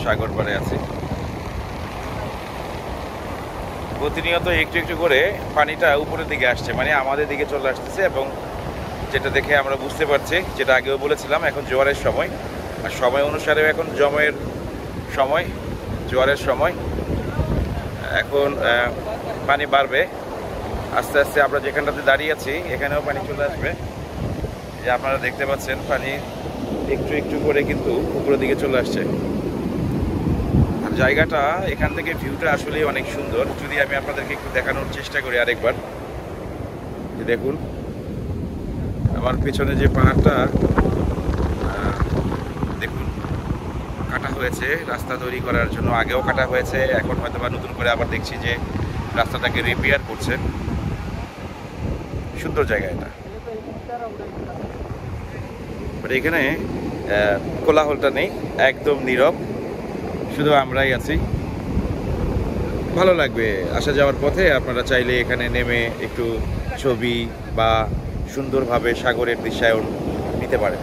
সাগর পাড়ে আছি। প্রতিনিয়ত একটু একটু করে পানিটা উপরের দিকে আসছে, মানে আমাদের দিকে চলে আসতেছে, এবং যেটা দেখে আমরা বুঝতে পারছি, যেটা আগেও বলেছিলাম, এখন জোয়ারের সময়, আর সময় অনুসারেও এখন জমের সময়, জোয়ারের সময়। এখন পানি বাড়বে আস্তে আস্তে। আমরা যেখানটাতে দাঁড়িয়ে আছি এখানেও পানি চলে আসবে, যে আপনারা দেখতে পাচ্ছেন পানি একটু একটু করে কিন্তু উপরের দিকে চলে আসছে। আর জায়গাটা এখান থেকে ভিউটা আসলে অনেক সুন্দর। যদি আমি আপনাদেরকে একটু দেখানোর চেষ্টা করি আরেকবার, যে দেখুন আমার পেছনে যে পাহাড়টা দেখুন কাটা হয়েছে রাস্তা তৈরি করার জন্য, আগেও কাটা হয়েছে, এখন হয়তো বা নতুন করে আবার দেখছি যে রাস্তাটাকে রিপেয়ার করছে। সুন্দর জায়গা এটা। বাট এখানে কোলাহলটা নেই, একদম নীরব, শুধু আমরাই আছি। ভালো লাগবে আসা যাওয়ার পথে। আপনারা চাইলে এখানে নেমে একটু ছবি বা সুন্দরভাবে সাগরের দৃশ্যায়ন নিতে পারেন।